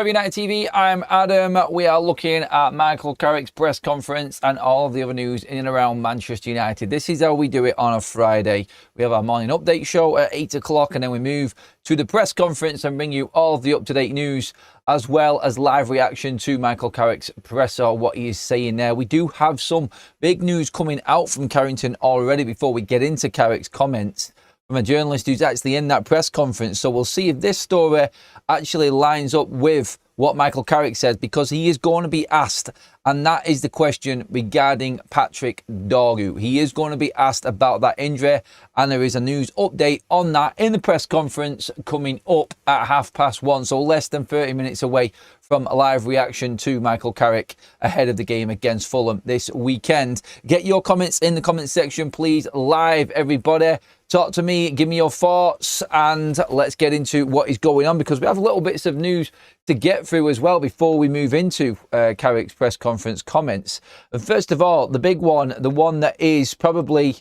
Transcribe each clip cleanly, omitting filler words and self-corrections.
United TV, I'm Adam. We are looking at Michael Carrick's press conference and all of the other news in and around Manchester United. This is how we do it on a Friday. We have our morning update show at 8 o'clock and then we move to the press conference and bring you all of the up-to-date news as well as live reaction to Michael Carrick's presser, what he is saying there. We do have some big news coming out from Carrington already before we get into Carrick's comments from a journalist who's actually in that press conference. So we'll see if this story actually lines up with what Michael Carrick says, because he is going to be asked, and that is the question regarding Patrick Dorgu. He is going to be asked about that injury, and there is a news update on that in the press conference coming up at 1:30, so less than 30 minutes away from a live reaction to Michael Carrick ahead of the game against Fulham this weekend. Get your comments in the comment section, please. Live, everybody. Talk to me, give me your thoughts, and let's get into what is going on, because we have little bits of news to get through as well before we move into Carrick's press conference comments. And first of all, the big one, the one that is probably,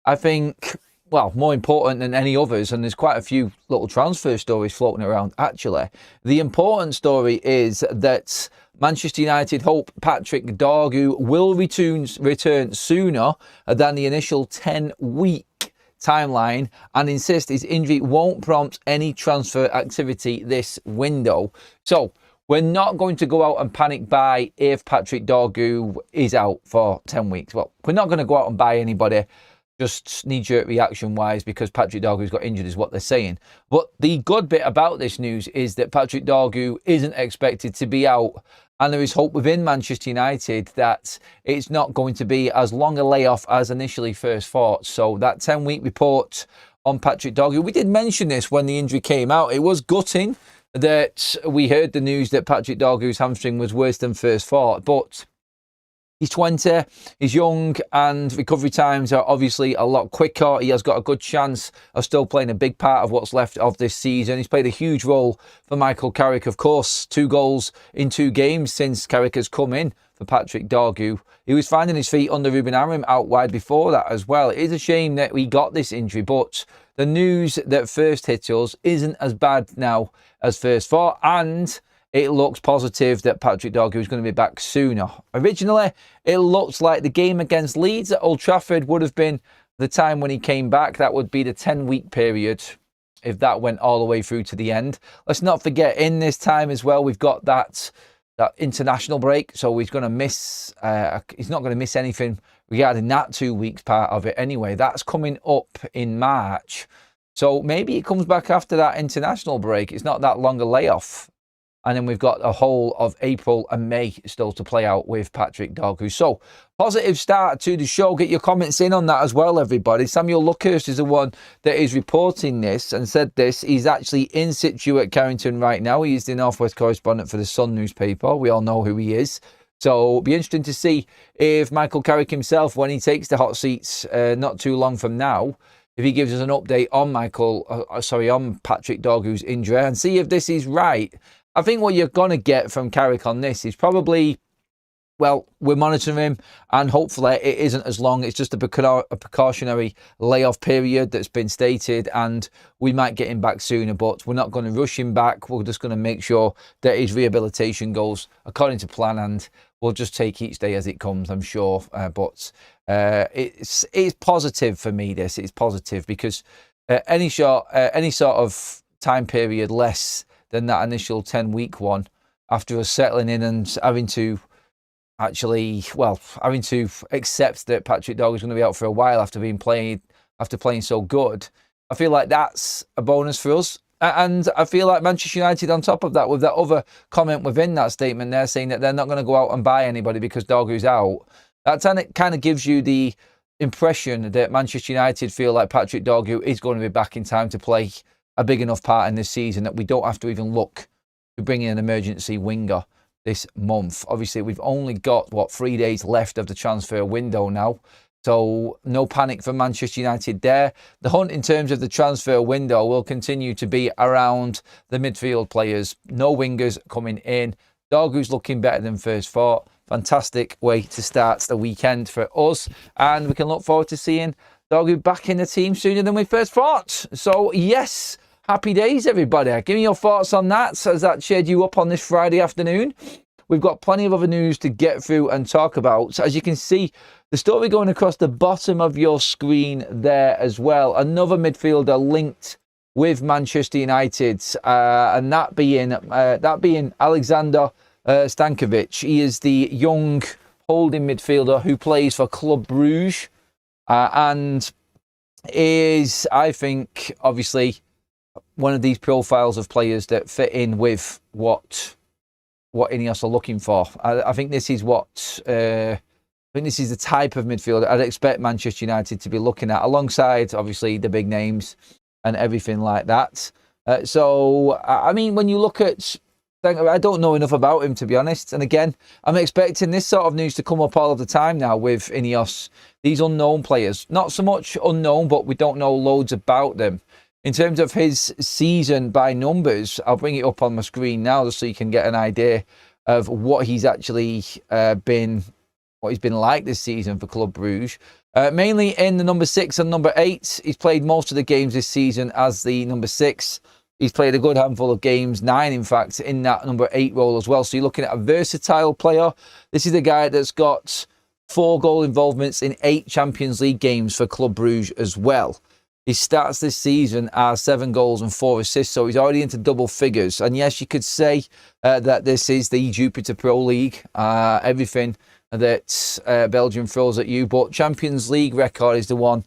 I think, well, more important than any others, and there's quite a few little transfer stories floating around actually. The important story is that Manchester United hope Patrick Dorgu will return sooner than the initial 10-week timeline, and insist his injury won't prompt any transfer activity this window. So we're not going to go out and panic buy if Patrick Dorgu is out for 10 weeks. Well, we're not going to go out and buy anybody just knee-jerk reaction wise because Patrick Dorgu's got injured is what they're saying. But the good bit about this news is that Patrick Dorgu isn't expected to be out, and there is hope within Manchester United that it's not going to be as long a layoff as initially first thought. So that 10-week report on Patrick Dorgu, we did mention this when the injury came out. It was gutting that we heard the news that Patrick Dorgu's hamstring was worse than first thought, but he's 20, he's young, and recovery times are obviously a lot quicker. He has got a good chance of still playing a big part of what's left of this season. He's played a huge role for Michael Carrick, of course. 2 goals in 2 games since Carrick has come in for Patrick Dorgu. He was finding his feet under Ruben Amorim out wide before that as well. It is a shame that we got this injury, but the news that first hit us isn't as bad now as first thought, and it looks positive that Patrick Dorgu is going to be back sooner. Originally, it looked like the game against Leeds at Old Trafford would have been the time when he came back. That would be the 10-week period if that went all the way through to the end. Let's not forget, in this time as well, we've got that international break, so he's going to miss. He's not going to miss anything regarding that 2 weeks part of it anyway. That's coming up in March, so maybe he comes back after that international break. It's not that long a layoff. And then we've got a whole of April and May still to play out with Patrick Dorgu. So, positive start to the show. Get your comments in on that as well, everybody. Samuel Luckhurst is the one that is reporting this and said this. He's actually in situ at Carrington right now. He's the Northwest correspondent for the Sun newspaper. We all know who he is. So, it'll be interesting to see if Michael Carrick himself, when he takes the hot seats not too long from now, if he gives us an update on on Patrick Dorgu's injury, and see if this is right. I think what you're going to get from Carrick on this is probably, well, we're monitoring him and hopefully it isn't as long. It's just a precautionary layoff period that's been stated, and we might get him back sooner, but we're not going to rush him back. We're just going to make sure that his rehabilitation goes according to plan, and we'll just take each day as it comes, I'm sure. But it's positive for me, this. It's positive because any sort of time period less than that initial 10-week one, after us settling in and having to accept that Patrick Dorgu is going to be out for a while after playing so good. I feel like that's a bonus for us. And I feel like Manchester United, on top of that, with that other comment within that statement, they're saying that they're not going to go out and buy anybody because Dorgu's out. That kind of gives you the impression that Manchester United feel like Patrick Dorgu is going to be back in time to play a big enough part in this season that we don't have to even look to bring in an emergency winger this month. Obviously, we've only got, 3 days left of the transfer window now. So no panic for Manchester United there. The hunt in terms of the transfer window will continue to be around the midfield players. No wingers coming in. Dorgu's looking better than first thought. Fantastic way to start the weekend for us. And we can look forward to seeing Dorgu back in the team sooner than we first thought. So, yes, happy days, everybody. Give me your thoughts on that. Has that cheered you up on this Friday afternoon? We've got plenty of other news to get through and talk about. So as you can see, the story going across the bottom of your screen there as well. Another midfielder linked with Manchester United, and that being Alexander Stankovic. He is the young holding midfielder who plays for Club Brugge, and is, I think, obviously one of these profiles of players that fit in with what Ineos are looking for. I think this is the type of midfielder I'd expect Manchester United to be looking at, alongside obviously the big names and everything like that. So I mean, when you look at, I don't know enough about him, to be honest. And again, I'm expecting this sort of news to come up all of the time now with Ineos. These unknown players, not so much unknown, but we don't know loads about them. In terms of his season by numbers, I'll bring it up on my screen now just so you can get an idea of what he's actually been like this season for Club Brugge. Mainly in the number 6 and number 8. He's played most of the games this season as the number 6. He's played a good handful of games, 9 in fact, in that number 8 role as well. So you're looking at a versatile player. This is a guy that's got 4 goal involvements in 8 Champions League games for Club Brugge as well. His stats this season are 7 goals and 4 assists, so he's already into double figures. And yes, you could say that this is the Jupiter Pro League, everything that Belgium throws at you. But Champions League record is the one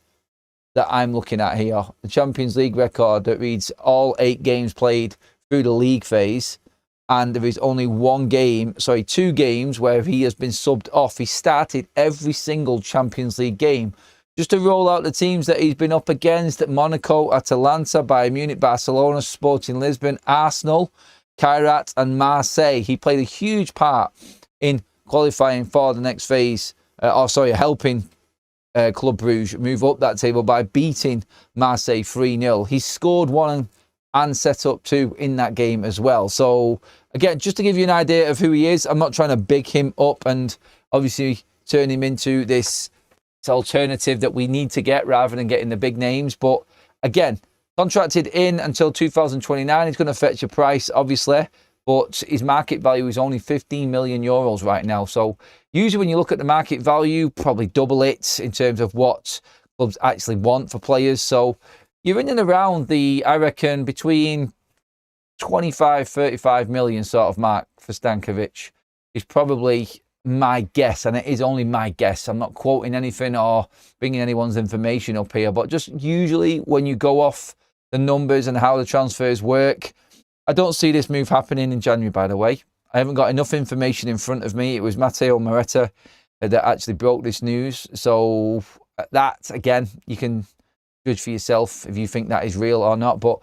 that I'm looking at here. The Champions League record that reads all 8 games played through the league phase. And there is only 2 games where he has been subbed off. He started every single Champions League game. Just to roll out the teams that he's been up against: Monaco, Atalanta, Bayern Munich, Barcelona, Sporting Lisbon, Arsenal, Kairat and Marseille. He played a huge part in qualifying for the next phase, helping Club Brugge move up that table by beating Marseille 3-0. He scored 1 and set up 2 in that game as well. So again, just to give you an idea of who he is, I'm not trying to big him up and obviously turn him into this alternative that we need to get rather than getting the big names. But again, contracted in until 2029. He's going to fetch a price, obviously, but his market value is only 15 million euros right now. So usually when you look at the market value, probably double it in terms of what clubs actually want for players. So you're in and around the, I reckon, between 25, 35 million sort of mark for Stankovic is probably my guess, and it is only my guess. I'm not quoting anything or bringing anyone's information up here, but just usually when you go off the numbers and how the transfers work, I don't see this move happening in January, by the way. I haven't got enough information in front of me. It was Matteo Moretta that actually broke this news. So that, again, you can judge for yourself if you think that is real or not. But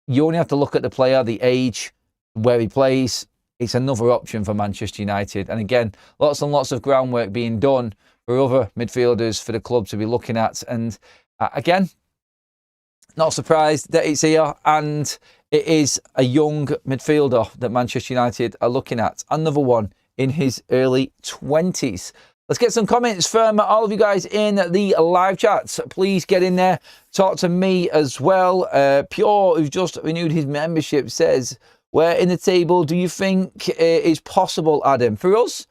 you only have to look at the player, the age, where he plays. It's another option for Manchester United. And again, lots and lots of groundwork being done for other midfielders for the club to be looking at. And again, not surprised that it's here. And it is a young midfielder that Manchester United are looking at. Another one in his early 20s. Let's get some comments from all of you guys in the live chat. Please get in there. Talk to me as well. Pure, who's just renewed his membership, says, where in the table do you think it is possible, Adam? For us,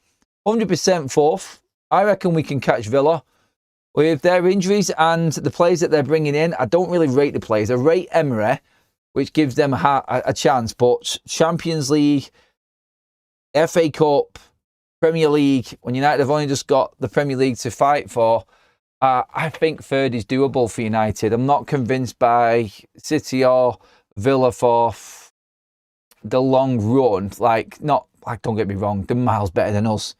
100% 4th. I reckon we can catch Villa. With their injuries and the players that they're bringing in, I don't really rate the players. I rate Emirates, which gives them a chance. But Champions League, FA Cup, Premier League, when United have only just got the Premier League to fight for, I think 3rd is doable for United. I'm not convinced by City or Villa for the long run. Don't get me wrong, they're miles better than us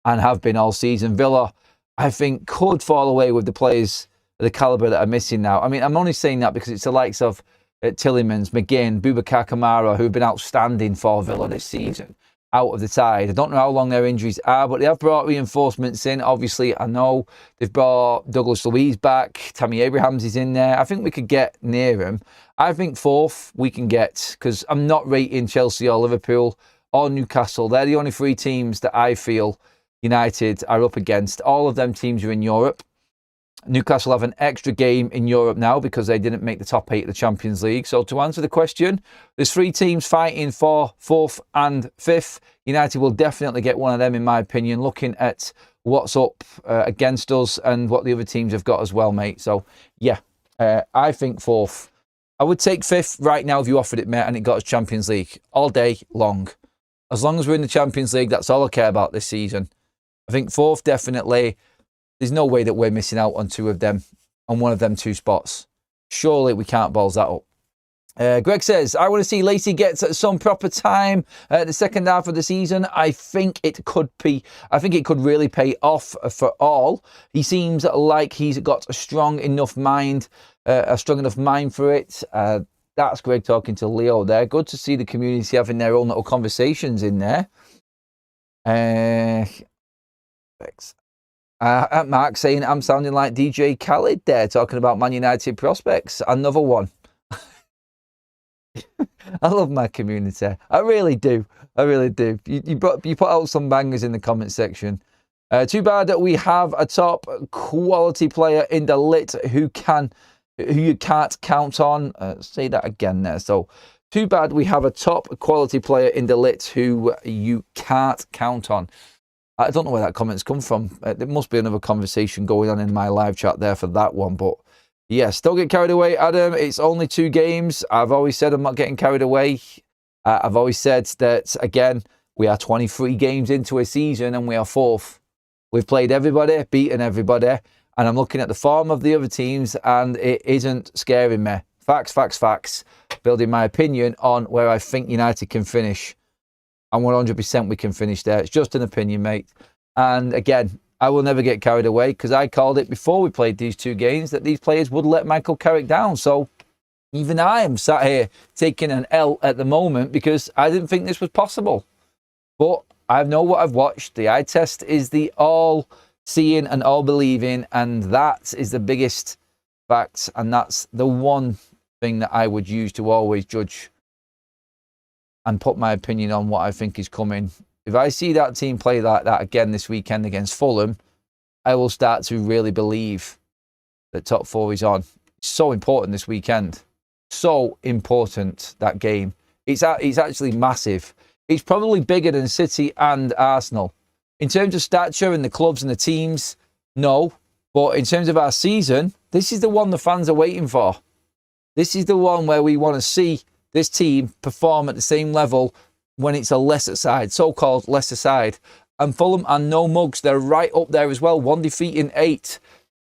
and have been all season. Villa, I think, could fall away with the players of the calibre that are missing now. I mean, I'm only saying that because it's the likes of Tillemans, McGinn, Boubacar Kamara, who have been outstanding for Villa this season, out of the side. I don't know how long their injuries are, but they have brought reinforcements in. Obviously, I know they've brought Douglas Luiz back. Tammy Abrahams is in there. I think we could get near him. I think 4th we can get, because I'm not rating Chelsea or Liverpool or Newcastle. They're the only 3 teams that I feel United are up against. All of them teams are in Europe. Newcastle have an extra game in Europe now because they didn't make the top 8 of the Champions League. So to answer the question, there's 3 teams fighting for 4th and 5th. United will definitely get one of them, in my opinion, looking at what's up against us and what the other teams have got as well, mate. So, yeah, I think 4th. I would take 5th right now if you offered it, mate, and it got us Champions League all day long. As long as we're in the Champions League, that's all I care about this season. I think 4th, definitely. There's no way that we're missing out on 2 of them, on one of them 2 spots. Surely we can't balls that up. Greg says, I want to see Lacey get some proper time the second half of the season. I think it could really pay off for all. He seems like he's got a strong enough mind for it. That's Greg talking to Leo there. Good to see the community having their own little conversations in there. Thanks. Mark saying I'm sounding like DJ Khaled there, talking about Man United prospects. Another one. I love my community. I really do. I really do. You put out some bangers in the comment section. Too bad that we have a top quality player in the lit who you can't count on. Say that again there. So, too bad we have a top quality player in the lit who you can't count on. I don't know where that comment's come from. There must be another conversation going on in my live chat there for that one. But yes, don't get carried away, Adam. It's only 2 games. I've always said I'm not getting carried away. I've always said that, again, we are 23 games into a season and we are 4th. We've played everybody, beaten everybody. And I'm looking at the form of the other teams and it isn't scaring me. Facts, facts, facts. Building my opinion on where I think United can finish. And 100% we can finish there. It's just an opinion, mate. And again, I will never get carried away because I called it before we played these 2 games that these players would let Michael Carrick down. So even I am sat here taking an L at the moment because I didn't think this was possible. But I know what I've watched. The eye test is the all-seeing and all-believing, and that is the biggest fact. And that's the one thing that I would use to always judge and put my opinion on what I think is coming. If I see that team play like that again this weekend against Fulham, I will start to really believe that top 4 is on. It's so important this weekend. So important, that game. It's actually massive. It's probably bigger than City and Arsenal. In terms of stature and the clubs and the teams, no. But in terms of our season, this is the one the fans are waiting for. This is the one where we want to see this team perform at the same level when it's a lesser side, so-called lesser side. And Fulham are no mugs. They're right up there as well. 1 defeat in 8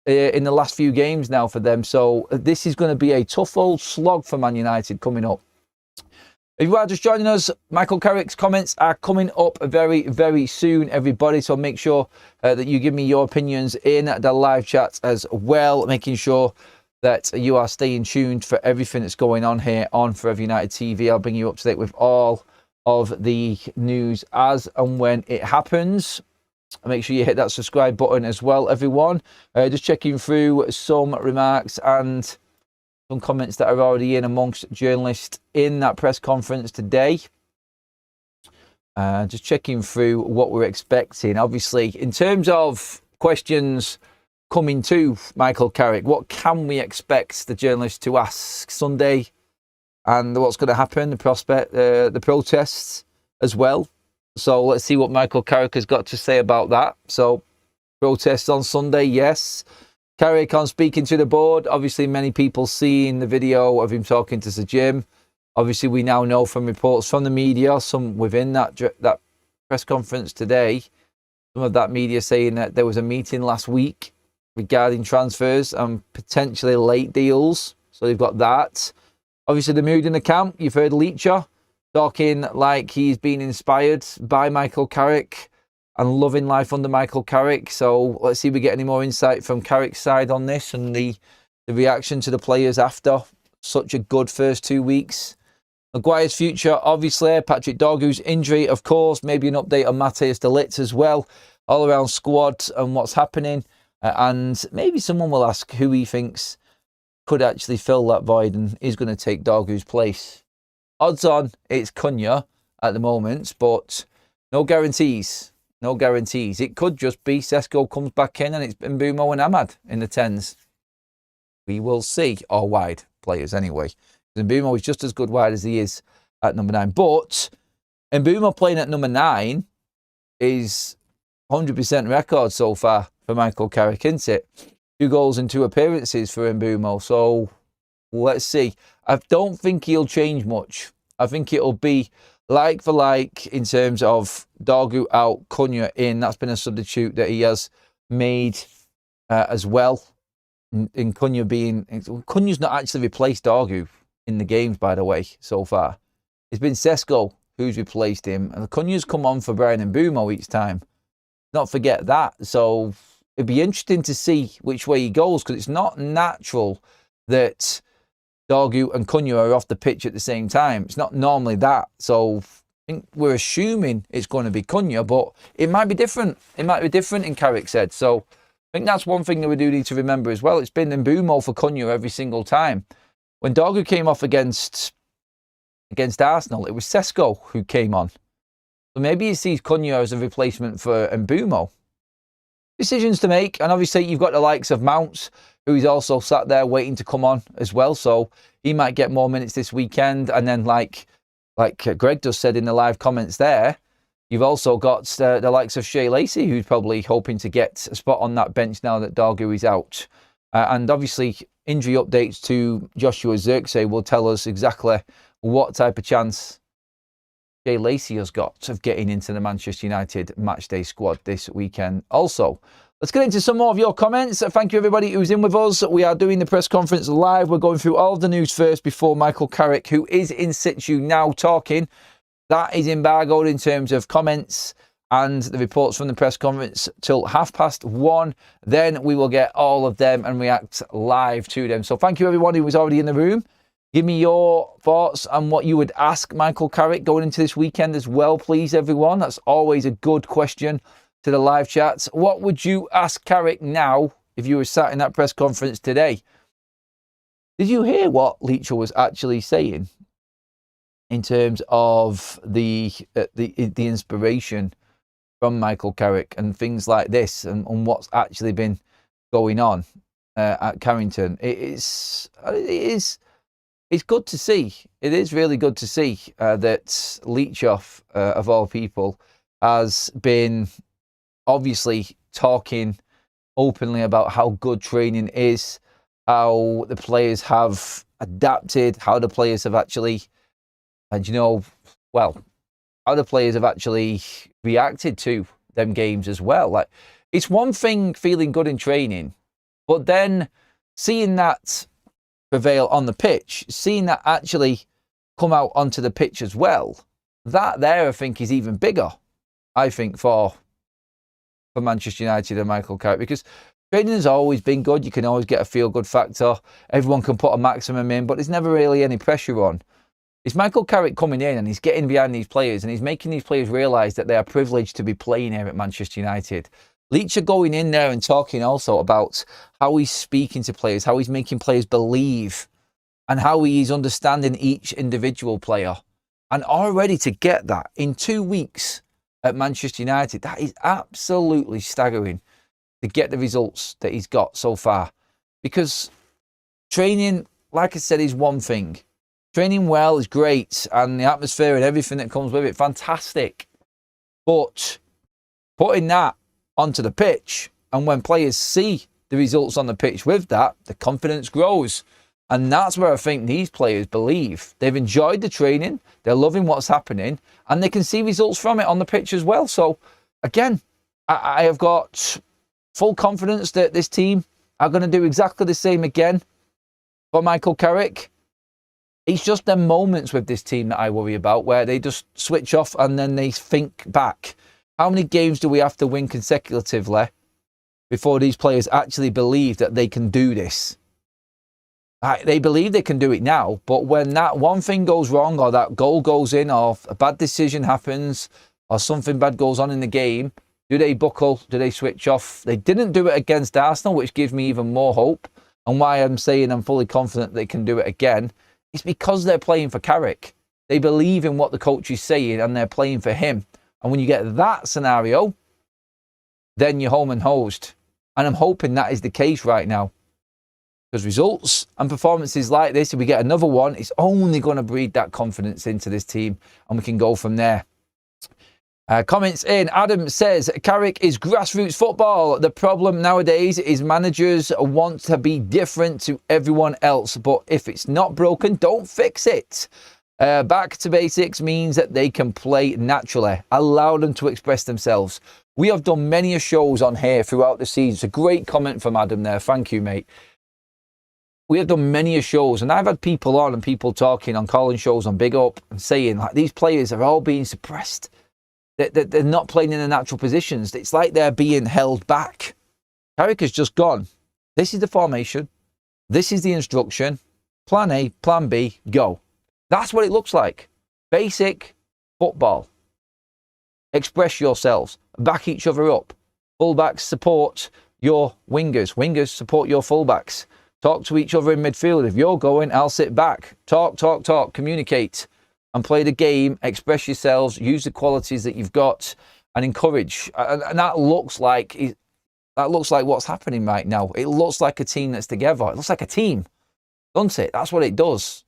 in the last few games now for them. So this is going to be a tough old slog for Man United coming up. If you are just joining us, Michael Carrick's comments are coming up very, very soon, everybody. So make sure that you give me your opinions in the live chat as well, making sure that you are staying tuned for everything that's going on here on Forever United TV. I'll bring you up to date with all of the news as and when it happens. Make sure you hit that subscribe button as well, everyone. Just checking through some remarks and some comments that are already in amongst journalists in that press conference today. Just checking through what we're expecting. Obviously, in terms of questions coming to Michael Carrick, what can we expect the journalists to ask Sunday, and what's going to happen, the protests as well. So let's see what Michael Carrick has got to say about that. So protests on Sunday, yes. Carrick on speaking to the board. Obviously, many people seeing the video of him talking to Sir Jim. Obviously, we now know from reports from the media, some within that press conference today, some of that media saying that there was a meeting last week regarding transfers and potentially late deals. So they've got that. Obviously, the mood in the camp. You've heard Leacher talking like he's been inspired by Michael Carrick and loving life under Michael Carrick. So let's see if we get any more insight from Carrick's side on this and the reaction to the players after such a good first 2 weeks. Maguire's future, obviously. Patrick Dorgu's injury, of course. Maybe an update on Matthias de Ligt as well. All around squad and what's happening. And maybe someone will ask who he thinks could actually fill that void and is going to take Dorgu's place. Odds on it's Cunha at the moment, but no guarantees. No guarantees. It could just be Sesko comes back in and it's Mbeumo and Ahmad in the 10s. We will see. Or wide players anyway. Mbeumo is just as good wide as he is at number 9. But Mbeumo playing at number 9 is 100% record so far for Michael Carrick, isn't it? 2 goals and 2 appearances for Mbeumo. So let's see. I don't think he'll change much. I think it'll be like for like in terms of Dorgu out, Cunha in. That's been a substitute that he has made as well. In Cunha being... Cunha's not actually replaced Dorgu in the games, by the way, so far. It's been Sesko who's replaced him. And Cunha's come on for Bryan Mbeumo each time. Not forget that. So it'd be interesting to see which way he goes, because it's not natural that Dorgu and Cunha are off the pitch at the same time. It's not normally that. So I think we're assuming it's going to be Cunha, but it might be different. It might be different in Carrick's head. So I think that's one thing that we do need to remember as well. It's been Mbeumo for Cunha every single time. When Dorgu came off against Arsenal, it was Sesko who came on. So maybe he sees Cunha as a replacement for Mbeumo. Decisions to make, and obviously you've got the likes of Mounts, who is also sat there waiting to come on as well. So he might get more minutes this weekend. And then like Greg just said in the live comments there, you've also got the likes of Shea Lacey, who's probably hoping to get a spot on that bench now that Dorgu is out. And obviously injury updates to Joshua Zirkzee will tell us exactly what type of chance Shea Lacey has got of getting into the Manchester United matchday squad this weekend. Also, let's get into some more of your comments. Thank you everybody who's in with us. We are doing the press conference live. We're going through all of the news first before Michael Carrick, who is in situ now talking. That is embargoed in terms of comments and the reports from the press conference till 1:30. Then we will get all of them and react live to them. So thank you everyone who was already in the room. Give me your thoughts on what you would ask Michael Carrick going into this weekend as well, please, everyone. That's always a good question to the live chats. What would you ask Carrick now if you were sat in that press conference today? Did you hear what Leacher was actually saying in terms of the inspiration from Michael Carrick and things like this and what's actually been going on at Carrington? It's good to see. It is really good to see that Leacher, of all people, has been obviously talking openly about how good training is, how the players have adapted, how the players have actually, how the players have actually reacted to them games as well. Like, it's one thing feeling good in training, but then seeing that prevail on the pitch, seeing that actually come out onto the pitch as well, that there I think is even bigger, I think, for Manchester United and Michael Carrick, because training has always been good. You can always get a feel-good factor. Everyone can put a maximum in, but there's never really any pressure on. It's Michael Carrick coming in and he's getting behind these players and he's making these players realise that they are privileged to be playing here at Manchester United. Leacher going in there and talking also about how he's speaking to players, how he's making players believe, and how he's understanding each individual player. And already to get that in 2 weeks at Manchester United, that is absolutely staggering to get the results that he's got so far. Because training, like I said, is one thing. Training well is great, and the atmosphere and everything that comes with it, fantastic. But putting that onto the pitch, and when players see the results on the pitch with that, the confidence grows. And that's where I think these players believe. They've enjoyed the training, they're loving what's happening, and they can see results from it on the pitch as well. So, again, I have got full confidence that this team are going to do exactly the same again for Michael Carrick. It's just them moments with this team that I worry about, where they just switch off and then they think back. How many games do we have to win consecutively before these players actually believe that they can do this? They believe they can do it now, but when that one thing goes wrong, or that goal goes in, or a bad decision happens, or something bad goes on in the game, do they buckle? Do they switch off? They didn't do it against Arsenal, which gives me even more hope. And why I'm saying I'm fully confident they can do it again, it's because they're playing for Carrick. They believe in what the coach is saying and they're playing for him. And when you get that scenario, then you're home and hosed. And I'm hoping that is the case right now. Because results and performances like this, if we get another one, it's only going to breed that confidence into this team, and we can go from there. Comments in. Adam says, Carrick is grassroots football. The problem nowadays is managers want to be different to everyone else. But if it's not broken, don't fix it. Back to basics means that they can play naturally. Allow them to express themselves. We have done many shows on here throughout the season. It's a great comment from Adam there. Thank you, mate. We have done many shows, and I've had people on and people talking on calling shows on Big Up and saying, like, these players are all being suppressed. They're not playing in their natural positions. It's like they're being held back. Carrick has just gone. This is the formation. This is the instruction. Plan A, plan B, go. That's what it looks like. Basic football. Express yourselves. Back each other up. Fullbacks support your wingers. Wingers support your fullbacks. Talk to each other in midfield. If you're going, I'll sit back. Talk, talk, talk. Communicate. And play the game, express yourselves, use the qualities that you've got, and encourage. And that looks like what's happening right now. It looks like a team that's together. It looks like a team, doesn't it? That's what it does.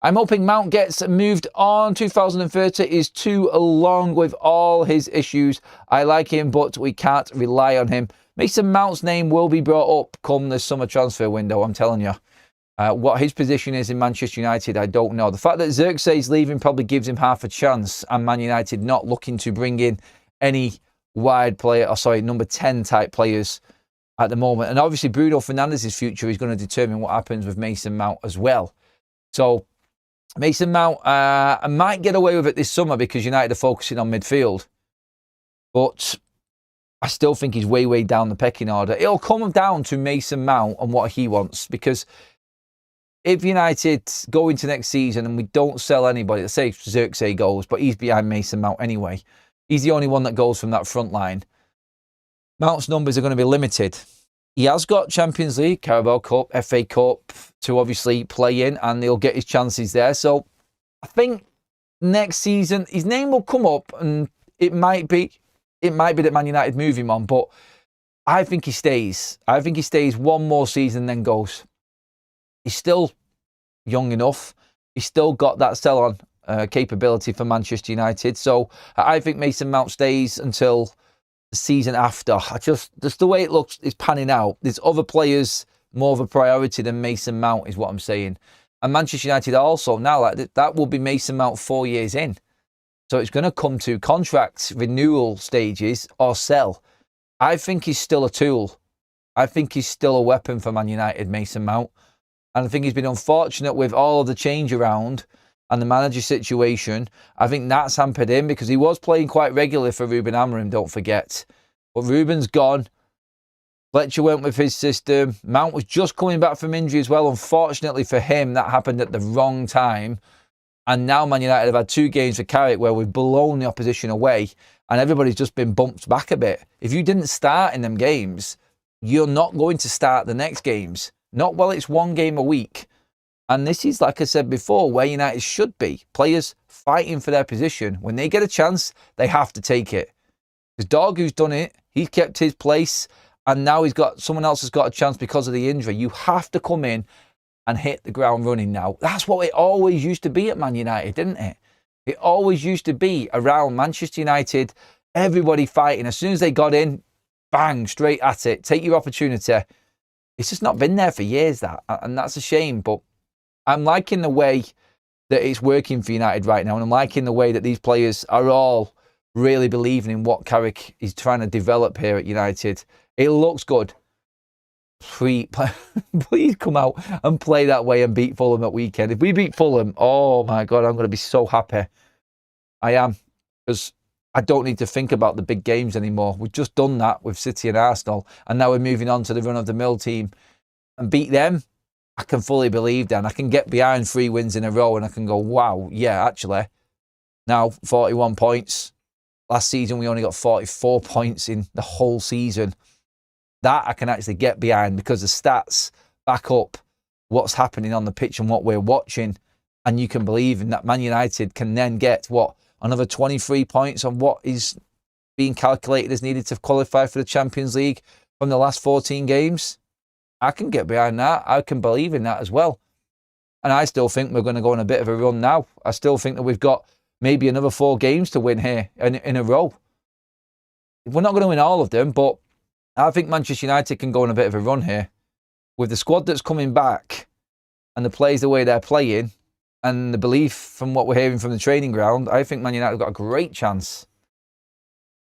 I'm hoping Mount gets moved on. 2030 is too long with all his issues. I like him, but we can't rely on him. Mason Mount's name will be brought up come the summer transfer window, I'm telling you. What his position is in Manchester United, I don't know. The fact that Xerxes leaving probably gives him half a chance, and Man United not looking to bring in any wide player, number 10 type players at the moment. And obviously Bruno Fernandes's future is going to determine what happens with Mason Mount as well. So Mason Mount might get away with it this summer because United are focusing on midfield. But I still think he's way, way down the pecking order. It'll come down to Mason Mount and what he wants, because if United go into next season and we don't sell anybody, let's say Xerxes goes, but he's behind Mason Mount anyway. He's the only one that goes from that front line. Mount's numbers are going to be limited. He has got Champions League, Carabao Cup, FA Cup to obviously play in, and he'll get his chances there. So I think next season his name will come up, and it might be that Man United move him on, but I think he stays. I think he stays one more season, then goes. He's still young enough. He's still got that sell-on capability for Manchester United. So I think Mason Mount stays until the season after. Just the way it looks is panning out. There's other players more of a priority than Mason Mount, is what I'm saying. And Manchester United also now, like that will be Mason Mount 4 years in. So it's going to come to contract renewal stages or sell. I think he's still a tool. I think he's still a weapon for Man United, Mason Mount. And I think he's been unfortunate with all of the change around and the manager situation. I think that's hampered him because he was playing quite regularly for Ruben Amorim, don't forget. But Ruben's gone. Fletcher went with his system. Mount was just coming back from injury as well. Unfortunately for him, that happened at the wrong time. And now Man United have had 2 games for Carrick where we've blown the opposition away and everybody's just been bumped back a bit. If you didn't start in them games, you're not going to start the next games. Not while it's 1 game a week. And this is, like I said before, where United should be. Players fighting for their position. When they get a chance, they have to take it. Because Dorgu's done it. He's kept his place. And now someone else has got a chance because of the injury. You have to come in and hit the ground running now. That's what it always used to be at Man United, didn't it? It always used to be around Manchester United, everybody fighting. As soon as they got in, bang, straight at it. Take your opportunity. It's just not been there for years, and that's a shame. But I'm liking the way that it's working for United right now, and I'm liking the way that these players are all really believing in what Carrick is trying to develop here at United. It looks good. Please come out and play that way and beat Fulham at weekend. If we beat Fulham, oh my God, I'm going to be so happy. I am, because I don't need to think about the big games anymore. We've just done that with City and Arsenal, and now we're moving on to the run-of-the-mill team and beat them. I can fully believe that. I can get behind 3 wins in a row and I can go, wow, yeah, actually. Now, 41 points. Last season, we only got 44 points in the whole season. That I can actually get behind because the stats back up what's happening on the pitch and what we're watching. And you can believe in that Man United can then get, another 23 points on what is being calculated as needed to qualify for the Champions League from the last 14 games. I can get behind that. I can believe in that as well. And I still think we're going to go on a bit of a run now. I still think that we've got maybe another 4 games to win here in a row. We're not going to win all of them, but I think Manchester United can go on a bit of a run here. With the squad that's coming back and the players the way they're playing and the belief from what we're hearing from the training ground, I think Man United have got a great chance.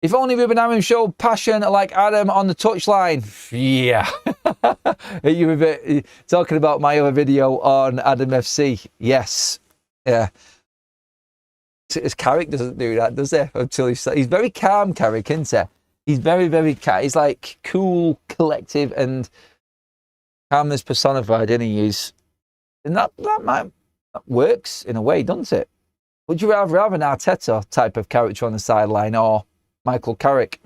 If only Ruben Amorim showed passion like Adam on the touchline. Yeah. You were a bit talking about my other video on Adam FC. Yes. Yeah. His Carrick doesn't do that, does he? Until he's very calm, Carrick, isn't he? He's very, very calm. He's like cool, collective, and calmness personified, isn't he? And that works in a way, doesn't it? Would you rather have an Arteta type of character on the sideline or Michael Carrick?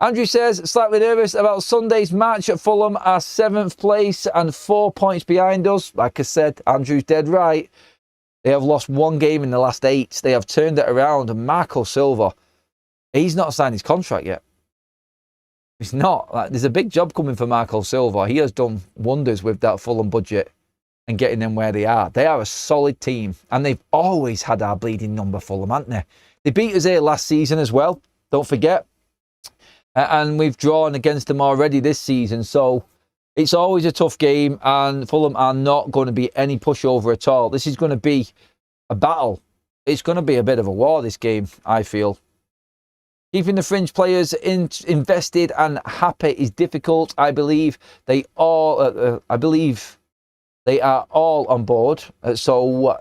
Andrew says, slightly nervous about Sunday's match at Fulham, our 7th place and 4 points behind us. Like I said, Andrew's dead right. They have lost 1 game in the last 8. They have turned it around. And Marco Silva, he's not signed his contract yet. He's not. Like, there's a big job coming for Marco Silva. He has done wonders with that Fulham budget and getting them where they are. They are a solid team. And they've always had our bleeding number, Fulham, haven't they? They beat us here last season as well. Don't forget. And we've drawn against them already this season. So it's always a tough game. And Fulham are not going to be any pushover at all. This is going to be a battle. It's going to be a bit of a war, this game, I feel. Keeping the fringe players invested and happy is difficult. I believe they all. They are all on board. So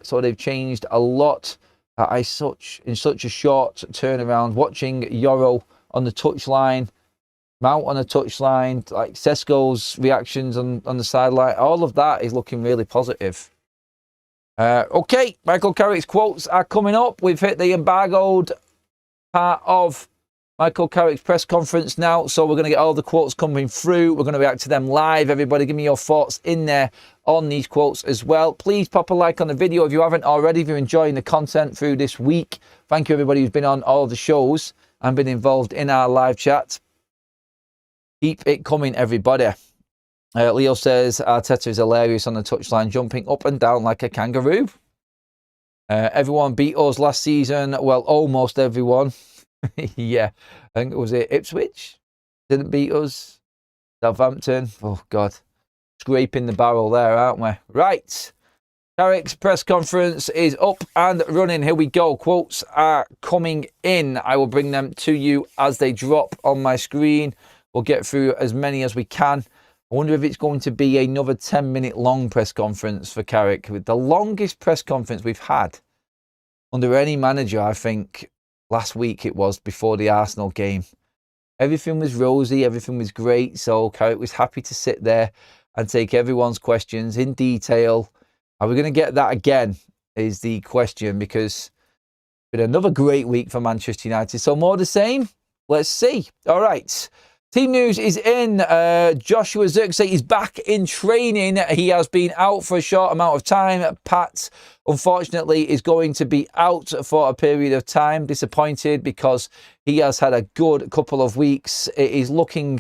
they've changed a lot. In such a short turnaround. Watching Yoro on the touchline, Mount on the touchline, like Sesko's reactions on the sideline, all of that is looking really positive. Okay, Michael Carrick's quotes are coming up. We've hit the embargoed part of Michael Carrick's press conference now, so we're going to get all the quotes coming through. We're going to react to them live. Everybody give me your thoughts in there on these quotes as well. Please pop a like on the video if you haven't already, if you're enjoying the content through this week. Thank you everybody who's been on all of the shows and been involved in our live chat. Keep it coming, everybody. Leo says Arteta is hilarious on the touchline, jumping up and down like a kangaroo. Everyone beat us last season. Well, almost everyone. Yeah, I think it was Ipswich. Didn't beat us. Southampton. Oh, God. Scraping the barrel there, aren't we? Right. Carrick's press conference is up and running. Here we go. Quotes are coming in. I will bring them to you as they drop on my screen. We'll get through as many as we can. I wonder if it's going to be another 10-minute long press conference for Carrick. With the longest press conference we've had under any manager, I think, last week it was, before the Arsenal game. Everything was rosy, everything was great, so Carrick was happy to sit there and take everyone's questions in detail. Are we going to get that again, is the question, because it's been another great week for Manchester United. So more the same? Let's see. All right. Team news is in. Joshua Zirkzee is back in training. He has been out for a short amount of time. Pat, unfortunately, is going to be out for a period of time. Disappointed because he has had a good couple of weeks. It is looking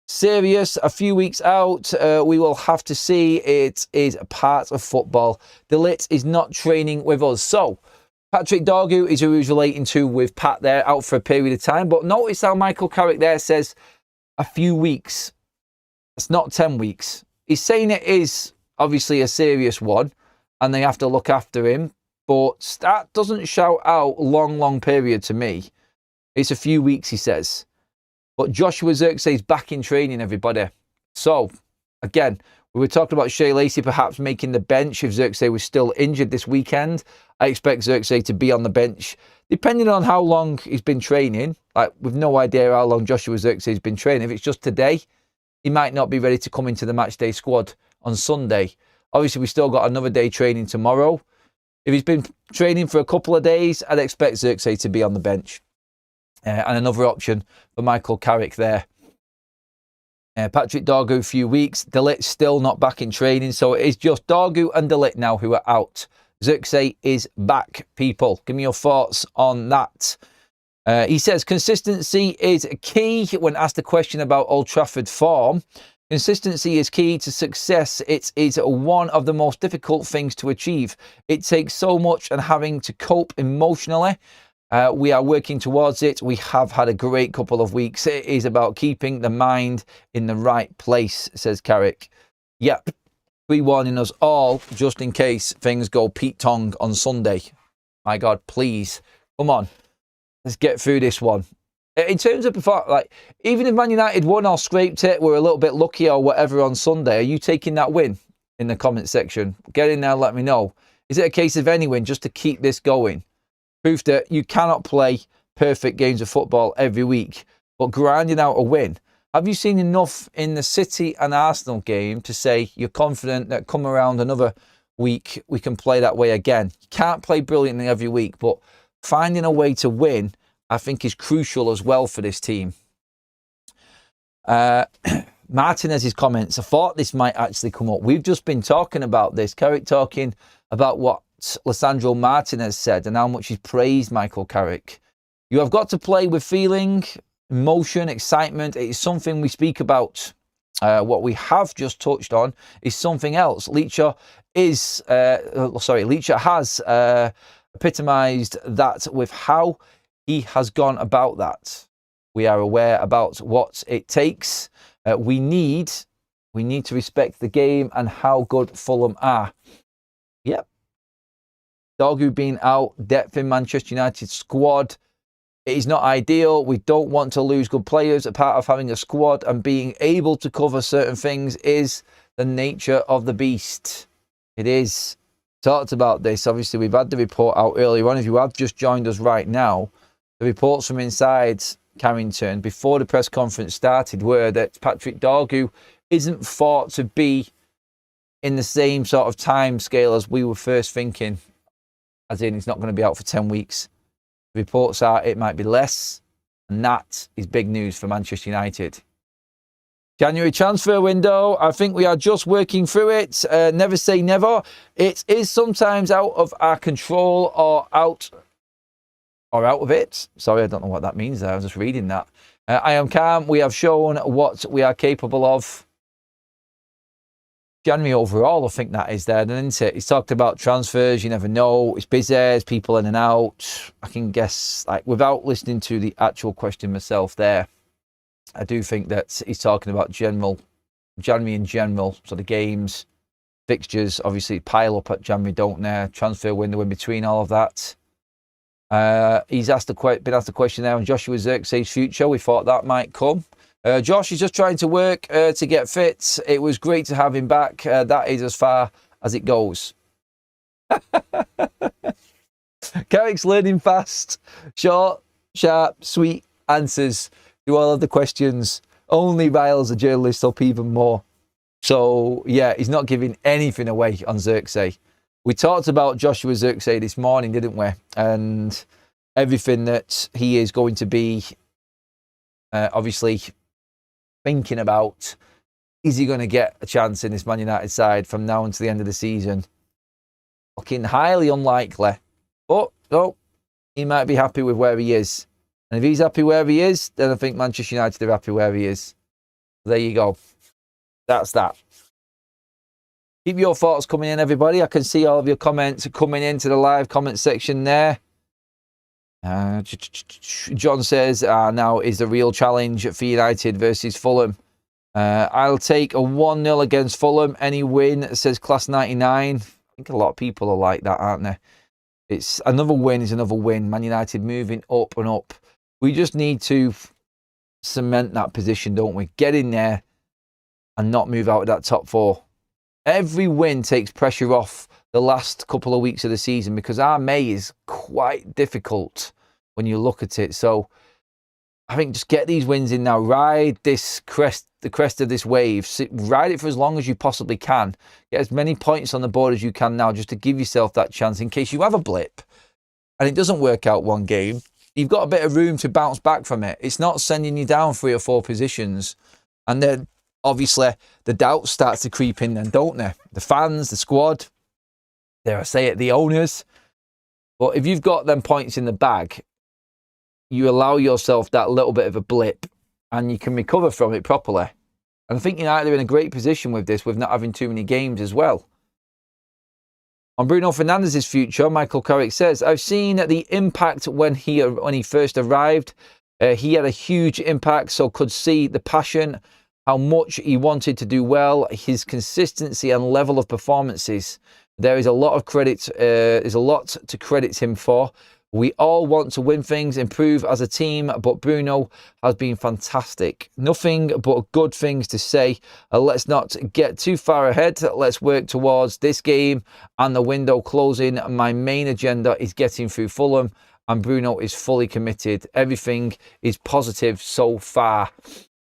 serious. A few weeks out. We will have to see. It is a part of football. De Ligt is not training with us. So, Patrick Dorgu is who he's relating to with Pat there, out for a period of time. But notice how Michael Carrick there says a few weeks. It's not 10 weeks. He's saying it is obviously a serious one and they have to look after him, but that doesn't shout out long period to me. It's a few weeks, he says. But Joshua Zirkzee is back in training, everybody. So, again, we were talking about Shea Lacey perhaps making the bench if Zirkzee was still injured this weekend. I expect Zirkzee to be on the bench, depending on how long he's been training. Like, we've no idea how long Joshua Zirkzee has been training. If it's just today, he might not be ready to come into the matchday squad on Sunday. Obviously, we've still got another day training tomorrow. If he's been training for a couple of days, I'd expect Zirkzee to be on the bench. And another option for Michael Carrick there. Patrick Dorgu, a few weeks. De Ligt still not back in training, so it is just Dorgu and De Ligt now who are out. Zirkzee is back, people. Give me your thoughts on that. He says consistency is key when asked a question about Old Trafford form. Consistency is key to success. It is one of the most difficult things to achieve. It takes so much and having to cope emotionally. We are working towards it. We have had a great couple of weeks. It is about keeping the mind in the right place, says Carrick. Yep, pre-warning us all just in case things go Pete Tong on Sunday. My God, please, come on. Let's get through this one. In terms of before, like, even if Man United won or scraped it, we're a little bit lucky or whatever on Sunday, are you taking that win in the comment section? Get in there, let me know. Is it a case of any win just to keep this going? Proof that you cannot play perfect games of football every week, but grinding out a win. Have you seen enough in the City and Arsenal game to say you're confident that come around another week, we can play that way again? You can't play brilliantly every week, but finding a way to win, I think, is crucial as well for this team. Martinez's comments. I thought this might actually come up. We've just been talking about this. Carrick talking about what Lisandro Martinez said and how much he's praised Michael Carrick. You have got to play with feeling, emotion, excitement. It is something we speak about. What we have just touched on is something else. Leacher has epitomised that with how he has gone about that. We are aware about what it takes. We need to respect the game and how good Fulham are. Yep. Dorgu being out, depth in Manchester United squad. It is not ideal. We don't want to lose good players. A part of having a squad and being able to cover certain things is the nature of the beast. It is. Talked about this. Obviously, we've had the report out earlier on. If you have just joined us right now, the reports from inside Carrington before the press conference started were that Patrick Dorgu isn't thought to be in the same sort of time scale as we were first thinking, as in he's not going to be out for 10 weeks. The reports are it might be less, and that is big news for Manchester United. January transfer window, I think we are just working through it. Never say never. It is sometimes out of our control or out of it. Sorry, I don't know what that means there. I was just reading that. I am calm. We have shown what we are capable of. January overall, I think that is there, isn't it? He's talked about transfers. You never know. It's busy. There's people in and out. I can guess, like, without listening to the actual question myself there, I do think that he's talking about January in general. So the games, fixtures, obviously pile up at January, don't they? Transfer window in between all of that. He's been asked a question there on Joshua Zirkzey's future. We thought that might come. Josh is just trying to work to get fit. It was great to have him back. That is as far as it goes. Carrick's learning fast. Short, sharp, sweet answers to all of the questions. Only riles a journalist up even more. So, yeah, he's not giving anything away on Zirkzey. We talked about Joshua Zirkzey this morning, didn't we? And everything that he is going to be obviously thinking about. Is he going to get a chance in this Man United side from now until the end of the season? Looking highly unlikely. But, no, he might be happy with where he is. And if he's happy where he is, then I think Manchester United are happy where he is. There you go. That's that. Keep your thoughts coming in, everybody. I can see all of your comments coming into the live comment section there. John says, now is the real challenge for United versus Fulham. I'll take a 1-0 against Fulham. Any win, says Class 99. I think a lot of people are like that, aren't they? It's another win is another win. Man United moving up and up. We just need to cement that position, don't we? Get in there and not move out of that top four. Every win takes pressure off the last couple of weeks of the season because our May is quite difficult when you look at it. So I think just get these wins in now. Ride this crest, the crest of this wave. Ride it for as long as you possibly can. Get as many points on the board as you can now just to give yourself that chance in case you have a blip and it doesn't work out one game. You've got a bit of room to bounce back from it. It's not sending you down 3 or 4 positions. And then obviously the doubt starts to creep in then, don't they? The fans, the squad, dare I say it, the owners. But if you've got them points in the bag, you allow yourself that little bit of a blip and you can recover from it properly. And I think United are in a great position with this, with not having too many games as well. On Bruno Fernandes's future, Michael Carrick says, I've seen the impact when he first arrived. He had a huge impact, so could see the passion, how much he wanted to do well, his consistency and level of performances. There is a lot of credit, there's a lot to credit him for. We all want to win things, improve as a team, but Bruno has been fantastic. Nothing but good things to say. Let's not get too far ahead. Let's work towards this game and the window closing. My main agenda is getting through Fulham, and Bruno is fully committed. Everything is positive so far.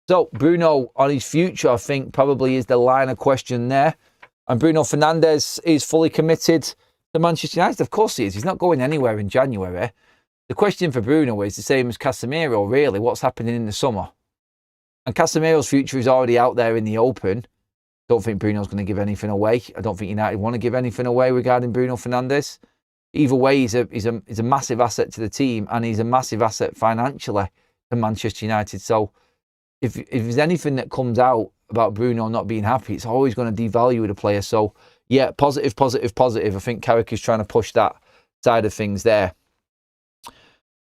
So Bruno on his future, I think, probably is the line of question there. And Bruno Fernandes is fully committed to Manchester United. Of course he is. He's not going anywhere in January. The question for Bruno is the same as Casemiro, really. What's happening in the summer? And Casemiro's future is already out there in the open. Don't think Bruno's going to give anything away. I don't think United want to give anything away regarding Bruno Fernandes. Either way, he's a massive asset to the team, and he's a massive asset financially to Manchester United. So if there's anything that comes out about Bruno not being happy, it's always going to devalue the player. So yeah, positive, positive, positive. I think Carrick is trying to push that side of things there.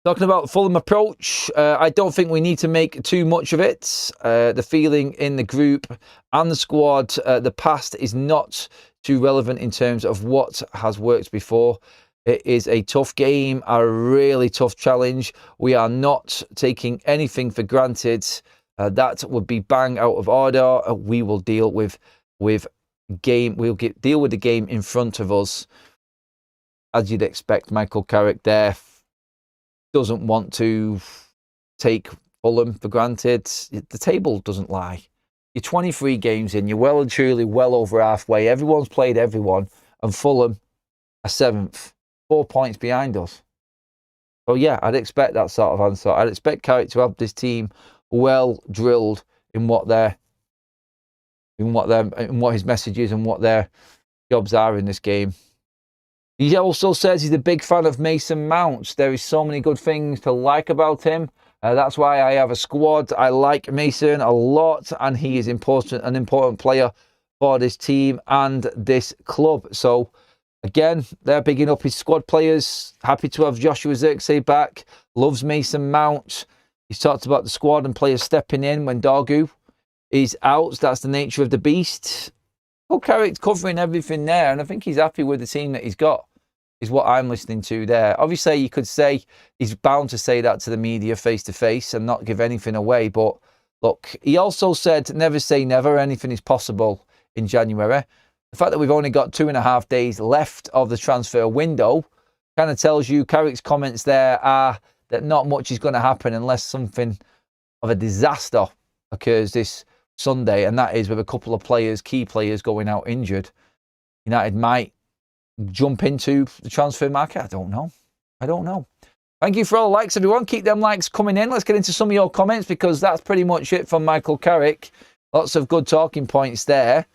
Talking about the Fulham approach, I don't think we need to make too much of it. The feeling in the group and the squad, the past is not too relevant in terms of what has worked before. It is a tough game, a really tough challenge. We are not taking anything for granted. That would be bang out of order. We will deal with game. We'll deal with the game in front of us, as you'd expect. Michael Carrick there doesn't want to take Fulham for granted. The table doesn't lie. You're 23 games in. You're well and truly well over halfway. Everyone's played everyone, and Fulham are 7th, 4 points behind us. So yeah, I'd expect that sort of answer. I'd expect Carrick to have this team well drilled in what his message is and what their jobs are in this game. He also says he's a big fan of Mason Mount. There is so many good things to like about him. That's why I have a squad. I like Mason a lot, and he is an important player for this team and this club. So again, they're bigging up his squad players. Happy to have Joshua Zirkzee back. Loves Mason Mount. He's talked about the squad and players stepping in when Dorgu is out. That's the nature of the beast. Well, Carrick's covering everything there, and I think he's happy with the team that he's got, is what I'm listening to there. Obviously, you could say he's bound to say that to the media face-to-face and not give anything away. But look, he also said, never say never. Anything is possible in January. The fact that we've only got 2.5 days left of the transfer window kind of tells you Carrick's comments there are that not much is going to happen unless something of a disaster occurs this Sunday, and that is with a couple of players, key players, going out injured. United might jump into the transfer market. I don't know. Thank you for all the likes, everyone. Keep them likes coming in. Let's get into some of your comments, because that's pretty much it from Michael Carrick. Lots of good talking points there.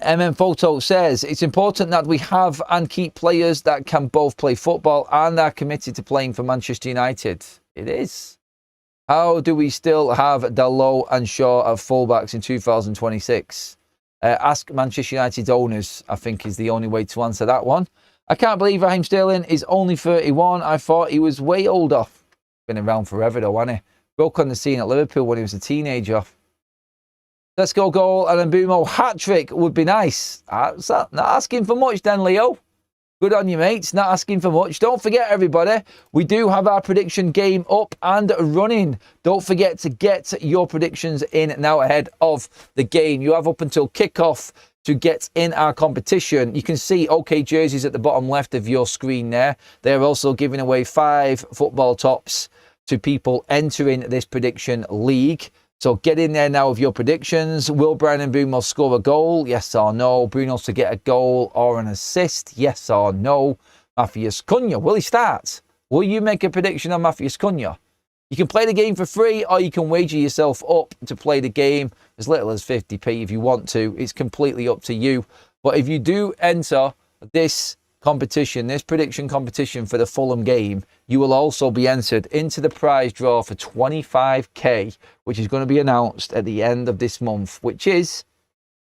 Photo says, it's important that we have and keep players that can both play football and are committed to playing for Manchester United. It is. How do we still have Dalot and Shaw as fullbacks in 2026? Ask Manchester United owners, I think, is the only way to answer that one. I can't believe Raheem Sterling is only 31. I thought he was way older. Been around forever though, hasn't he? Broke on the scene at Liverpool when he was a teenager. Let's go goal and a Mbumo hat-trick would be nice. Not asking for much then, Leo. Good on you, mates. Not asking for much. Don't forget, everybody, we do have our prediction game up and running. Don't forget to get your predictions in now ahead of the game. You have up until kickoff to get in our competition. You can see OK jerseys at the bottom left of your screen there. They're also giving away 5 football tops to people entering this prediction league. So get in there now with your predictions. Will Bryan Mbeumo score a goal? Yes or no? Bruno to get a goal or an assist? Yes or no? Matheus Cunha, will he start? Will you make a prediction on Matheus Cunha? You can play the game for free, or you can wager yourself up to play the game as little as 50p if you want to. It's completely up to you. But if you do enter this competition, this prediction competition for the Fulham game, you will also be entered into the prize draw for 25k, which is going to be announced at the end of this month, which is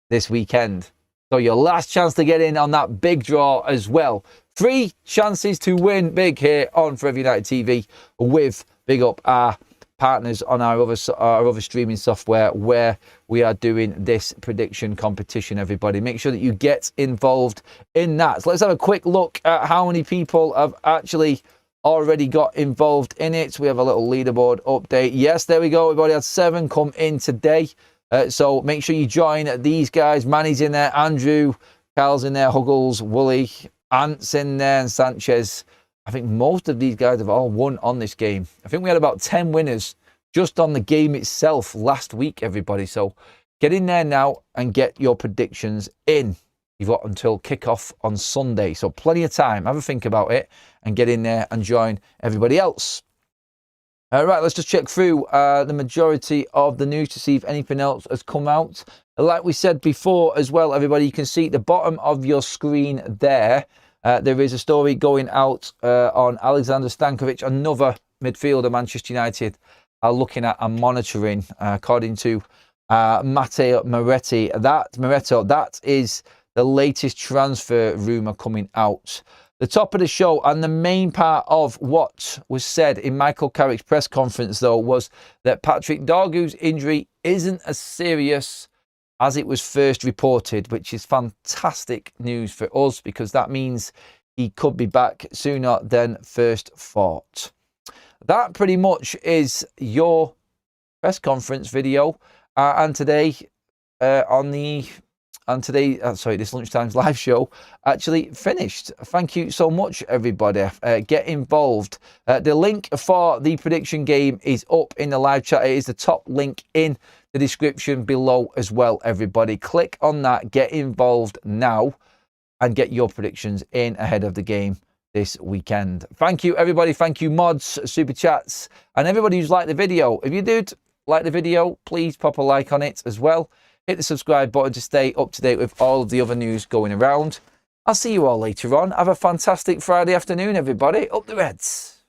this weekend. So your last chance to get in on that big draw as well. 3 chances to win big here on Forever United TV with big up our partners on our other streaming software where we are doing this prediction competition, everybody. Make sure that you get involved in that. So let's have a quick look at how many people have actually already got involved in it. We have a little leaderboard update. Yes, there we go. We've already had 7 come in today. So make sure you join these guys. Manny's in there, Andrew, Carl's in there, Huggles, Wooly, Ant's in there, and Sanchez. I think most of these guys have all won on this game. I think we had about 10 winners just on the game itself last week, everybody. So get in there now and get your predictions in. You've got until kickoff on Sunday. So plenty of time. Have a think about it and get in there and join everybody else. All right, let's just check through the majority of the news to see if anything else has come out. Like we said before as well, everybody, you can see at the bottom of your screen there, there is a story going out on Alexander Stankovic, another midfielder Manchester United are looking at and monitoring, according to Matteo Moretti. That is the latest transfer rumour coming out. The top of the show and the main part of what was said in Michael Carrick's press conference, though, was that Patrick Dorgu's injury isn't as serious as it was first reported, which is fantastic news for us because that means he could be back sooner than first thought. That pretty much is your press conference video. And today, this lunchtime's live show actually finished. Thank you so much, everybody. Get involved. The link for the prediction game is up in the live chat. It is the top link in the description below as well, everybody. Click on that, get involved now, and get your predictions in ahead of the game this weekend. Thank you, everybody. Thank you, mods, super chats, and everybody who's liked the video. If you did like the video, please pop a like on it as well. Hit the subscribe button to stay up to date with all of the other news going around. I'll see you all later on. Have a fantastic Friday afternoon, everybody. Up the Reds.